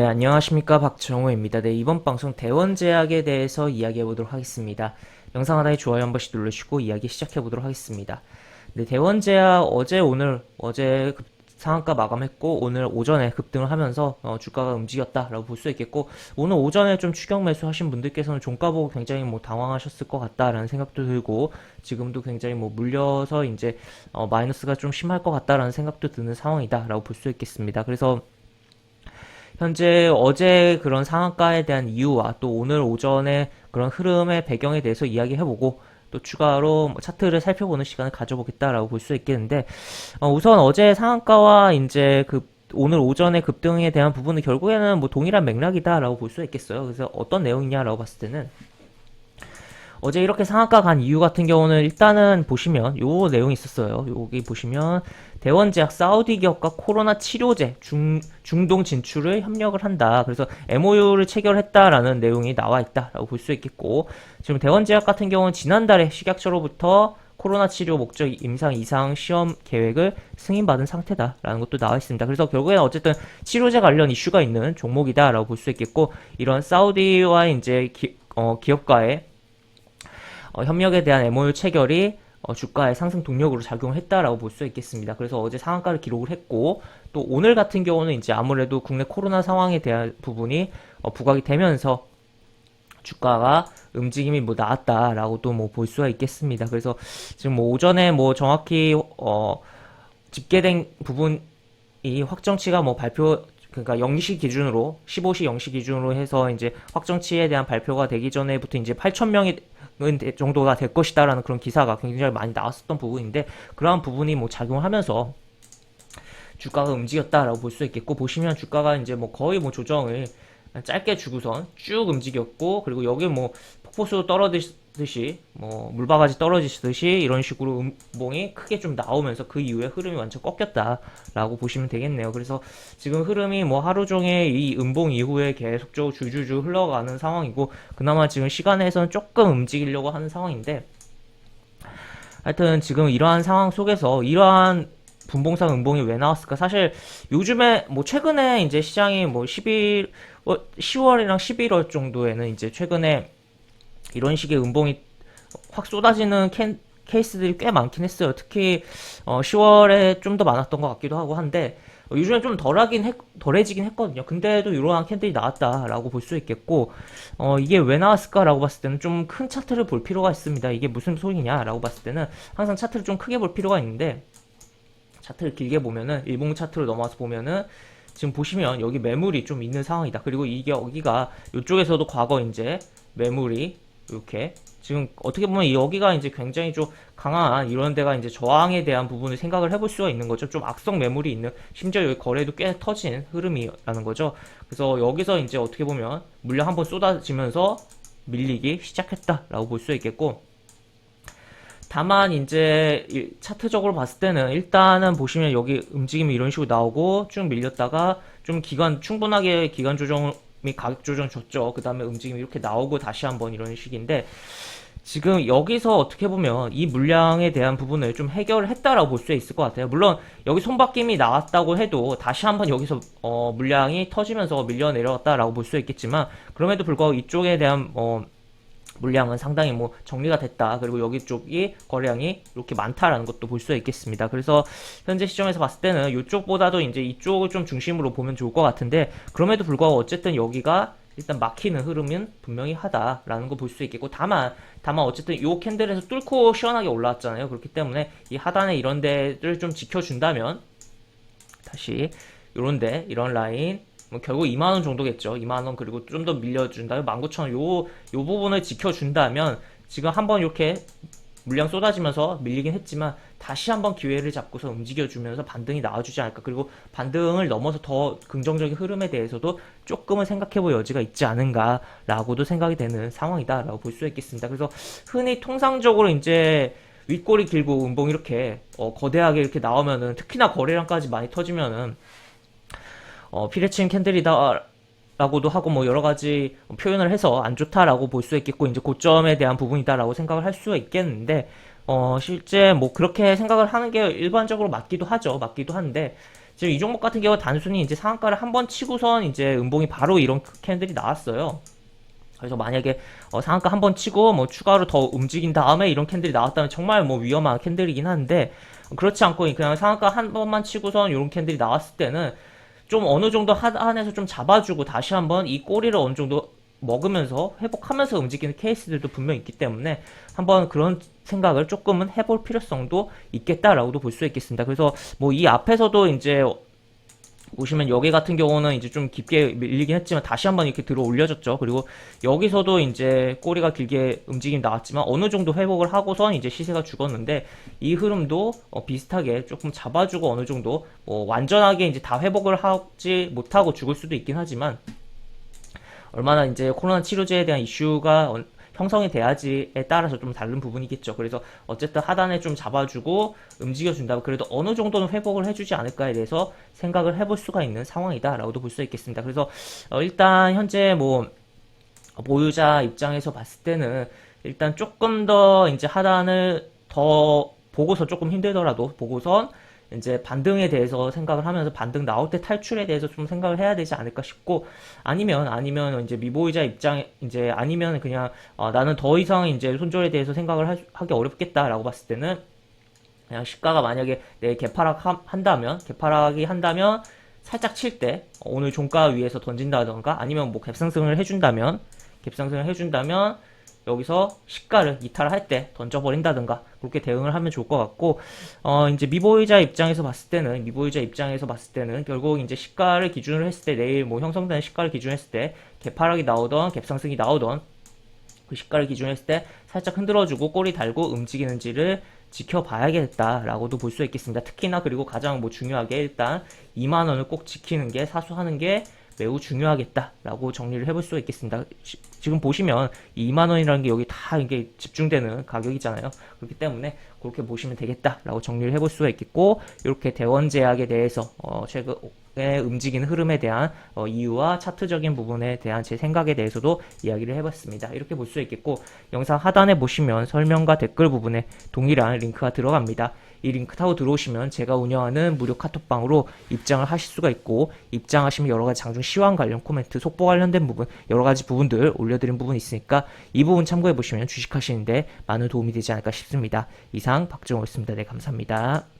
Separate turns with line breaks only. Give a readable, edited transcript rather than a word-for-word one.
안녕하십니까. 박정호입니다. 이번 방송 대원제약에 대해서 이야기해 보도록 하겠습니다. 영상 하단에 좋아요 한 번씩 눌러주시고 이야기 시작해 보도록 하겠습니다. 대원제약 어제 상한가 마감했고 오늘 오전에 급등을 하면서 주가가 움직였다라고 볼 수 있겠고, 오늘 오전에 좀 추격 매수하신 분들께서는 종가 보고 굉장히 당황하셨을 것 같다라는 생각도 들고, 지금도 굉장히 물려서 이제 마이너스가 좀 심할 것 같다라는 생각도 드는 상황이다라고 볼 수 있겠습니다. 그래서 현재 어제 그런 상한가에 대한 이유와 또 오늘 오전에 그런 흐름의 배경에 대해서 이야기해보고, 또 추가로 차트를 살펴보는 시간을 가져보겠다라고 볼 수 있겠는데, 우선 어제 상한가와 이제 오늘 오전의 급등에 대한 부분은 결국에는 동일한 맥락이다라고 볼 수 있겠어요. 그래서 어떤 내용이냐라고 봤을 때는, 어제 이렇게 상한가 간 이유 같은 경우는 일단은 보시면 요 내용이 있었어요. 여기 보시면 대원제약 사우디 기업과 코로나 치료제 중동 진출을 협력을 한다. 그래서 MOU를 체결했다라는 내용이 나와 있다라고 볼 수 있겠고, 지금 대원제약 같은 경우는 지난달에 식약처로부터 코로나 치료 목적 임상 이상 시험 계획을 승인받은 상태다라는 것도 나와 있습니다. 그래서 결국에는 어쨌든 치료제 관련 이슈가 있는 종목이다라고 볼 수 있겠고, 이런 사우디와 이제 기업과의 협력에 대한 MOU 체결이 주가의 상승 동력으로 작용을 했다라고 볼 수 있겠습니다. 그래서 어제 상한가를 기록을 했고, 또 오늘 같은 경우는 이제 아무래도 국내 코로나 상황에 대한 부분이 부각이 되면서 주가가 움직임이 나왔다라고도 볼 수가 있겠습니다. 그래서 지금 오전에 정확히 집계된 부분이 확정치가 그러니까 0시 기준으로 15시 0시 기준으로 해서 이제 확정치에 대한 발표가 되기 전에부터 이제 8,000명이 정도가 될 것이다라는 그런 기사가 굉장히 많이 나왔었던 부분인데, 그러한 부분이 작용을 하면서 주가가 움직였다라고 볼 수 있겠고, 보시면 주가가 이제 거의 조정을 짧게 주고선 쭉 움직였고, 그리고 여기 폭포수 떨어지듯이 물바가지 떨어지듯이 이런 식으로 음봉이 크게 좀 나오면서 그 이후에 흐름이 완전 꺾였다라고 보시면 되겠네요. 그래서 지금 흐름이 하루 종일 이 음봉 이후에 계속적으로 줄줄줄 흘러가는 상황이고, 그나마 지금 시간에서는 조금 움직이려고 하는 상황인데, 하여튼 지금 이러한 상황 속에서 이러한 분봉상 음봉이 왜 나왔을까? 사실 요즘에 최근에 이제 시장이 10월이랑 11월 정도에는 이제 최근에 이런 식의 음봉이 확 쏟아지는 케이스들이 꽤 많긴 했어요. 특히 10월에 좀 더 많았던 것 같기도 하고 한데, 요즘에 좀 덜해지긴 했거든요. 근데도 이러한 캔들이 나왔다라고 볼 수 있겠고, 이게 왜 나왔을까라고 봤을 때는 좀 큰 차트를 볼 필요가 있습니다. 이게 무슨 소리냐라고 봤을 때는 항상 차트를 좀 크게 볼 필요가 있는데, 차트를 길게 보면은 일봉 차트로 넘어와서 보면은 지금 보시면 여기 매물이 좀 있는 상황이다. 그리고 이게 여기가 이쪽에서도 과거 이제 매물이 이렇게 지금 어떻게 보면 여기가 이제 굉장히 좀 강한 이런 데가 이제 저항에 대한 부분을 생각을 해볼 수가 있는 거죠. 좀 악성 매물이 있는, 심지어 여기 거래도 꽤 터진 흐름이라는 거죠. 그래서 여기서 이제 어떻게 보면 물량 한번 쏟아지면서 밀리기 시작했다라고 볼 수 있겠고, 다만 이제 차트적으로 봤을 때는 일단은 보시면 여기 움직임이 이런 식으로 나오고 쭉 밀렸다가 좀 충분하게 기간 조정 및 가격 조정 줬죠. 그 다음에 움직임이 이렇게 나오고 다시 한번 이런 식인데, 지금 여기서 어떻게 보면 이 물량에 대한 부분을 좀 해결을 했다라고 볼 수 있을 것 같아요. 물론 여기 손바뀜이 나왔다고 해도 다시 한번 여기서 물량이 터지면서 밀려 내려갔다라고 볼 수 있겠지만, 그럼에도 불구하고 이쪽에 대한 물량은 상당히 정리가 됐다. 그리고 여기 쪽이 거래량이 이렇게 많다라는 것도 볼 수 있겠습니다. 그래서 현재 시점에서 봤을 때는 이쪽보다도 이제 이쪽을 좀 중심으로 보면 좋을 것 같은데, 그럼에도 불구하고 어쨌든 여기가 일단 막히는 흐름은 분명히 하다라는 거 볼 수 있겠고, 다만 어쨌든 이 캔들에서 뚫고 시원하게 올라왔잖아요. 그렇기 때문에 이 하단에 이런 데를 좀 지켜준다면, 다시 요런데 이런 라인 결국 2만원 정도겠죠. 2만원, 그리고 좀 더 밀려준다면 19,000원, 요 부분을 지켜준다면, 지금 한번 이렇게 물량 쏟아지면서 밀리긴 했지만 다시 한번 기회를 잡고서 움직여주면서 반등이 나와주지 않을까. 그리고 반등을 넘어서 더 긍정적인 흐름에 대해서도 조금은 생각해볼 여지가 있지 않은가 라고도 생각이 되는 상황이다 라고 볼 수 있겠습니다. 그래서 흔히 통상적으로 이제 윗골이 길고 음봉 이렇게 거대하게 이렇게 나오면은, 특히나 거래량까지 많이 터지면은 피레침 캔들이다 라고도 하고 여러 가지 표현을 해서 안 좋다라고 볼 수 있겠고, 이제 고점에 대한 부분이다라고 생각을 할 수가 있겠는데, 실제 그렇게 생각을 하는 게 일반적으로 맞기도 하죠. 맞기도 한데, 지금 이 종목 같은 경우 단순히 이제 상한가를 한번 치고선 이제 음봉이 바로 이런 캔들이 나왔어요. 그래서 만약에 상한가 한번 치고 뭐 추가로 더 움직인 다음에 이런 캔들이 나왔다면 정말 뭐 위험한 캔들이긴 한데, 그렇지 않고 그냥 상한가 한 번만 치고선 이런 캔들이 나왔을 때는 좀 어느 정도 하단에서 좀 잡아주고 다시 한번 이 꼬리를 어느 정도 먹으면서 회복하면서 움직이는 케이스들도 분명 있기 때문에 한번 그런 생각을 조금은 해볼 필요성도 있겠다라고도 볼 수 있겠습니다. 그래서 뭐 이 앞에서도 이제 보시면 여기 같은 경우는 이제 좀 깊게 밀리긴 했지만 다시 한번 이렇게 들어 올려졌죠. 그리고 여기서도 이제 꼬리가 길게 움직임 나왔지만 어느 정도 회복을 하고선 이제 시세가 죽었는데, 이 흐름도 비슷하게 조금 잡아주고 어느 정도 완전하게 이제 다 회복을 하지 못하고 죽을 수도 있긴 하지만, 얼마나 이제 코로나 치료제에 대한 이슈가 형성이 돼야지에 따라서 좀 다른 부분이겠죠. 그래서 어쨌든 하단에 좀 잡아주고 움직여준다. 그래도 어느 정도는 회복을 해주지 않을까에 대해서 생각을 해볼 수가 있는 상황이다라고도 볼 수 있겠습니다. 그래서 일단 현재 뭐 보유자 입장에서 봤을 때는 일단 조금 더 이제 하단을 더 보고서 조금 힘들더라도 보고선 이제 반등에 대해서 생각을 하면서 반등 나올 때 탈출에 대해서 좀 생각을 해야 되지 않을까 싶고, 아니면 이제 미보이자 입장에 이제 아니면 그냥 나는 더 이상 이제 손절에 대해서 생각을 하기 어렵겠다라고 봤을 때는 그냥 시가가 만약에 내 개파락이 한다면 살짝 칠 때 오늘 종가 위에서 던진다던가, 아니면 뭐 갭상승을 해준다면 여기서 시가를 이탈할 때 던져버린다든가 그렇게 대응을 하면 좋을 것 같고, 이제 미보이자 입장에서 봤을 때는 결국 이제 시가를 기준으로 했을 때, 내일 뭐 형성되는 시가를 기준으로 했을 때 개파락이 나오던 갭상승이 나오던 그 시가를 기준으로 했을 때 살짝 흔들어주고 꼬리 달고 움직이는지를 지켜봐야겠다라고도 볼 수 있겠습니다. 특히나 그리고 가장 뭐 중요하게 일단 2만원을 꼭 지키는 게, 사수하는 게 매우 중요하겠다라고 정리를 해볼 수 있겠습니다. 지금 보시면 2만원이라는 게 여기 다 이게 집중되는 가격이잖아요. 그렇기 때문에 그렇게 보시면 되겠다라고 정리를 해볼 수가 있겠고, 이렇게 대원제약에 대해서 최근에 움직이는 흐름에 대한 이유와 차트적인 부분에 대한 제 생각에 대해서도 이야기를 해봤습니다. 이렇게 볼 수 있겠고, 영상 하단에 보시면 설명과 댓글 부분에 동일한 링크가 들어갑니다. 이 링크 타고 들어오시면 제가 운영하는 무료 카톡방으로 입장을 하실 수가 있고, 입장하시면 여러가지 장중 시황 관련 코멘트, 속보 관련된 부분, 여러가지 부분들 올려드린 부분이 있으니까 이 부분 참고해보시면 주식하시는데 많은 도움이 되지 않을까 싶습니다. 이상 박정호였습니다. 네, 감사합니다.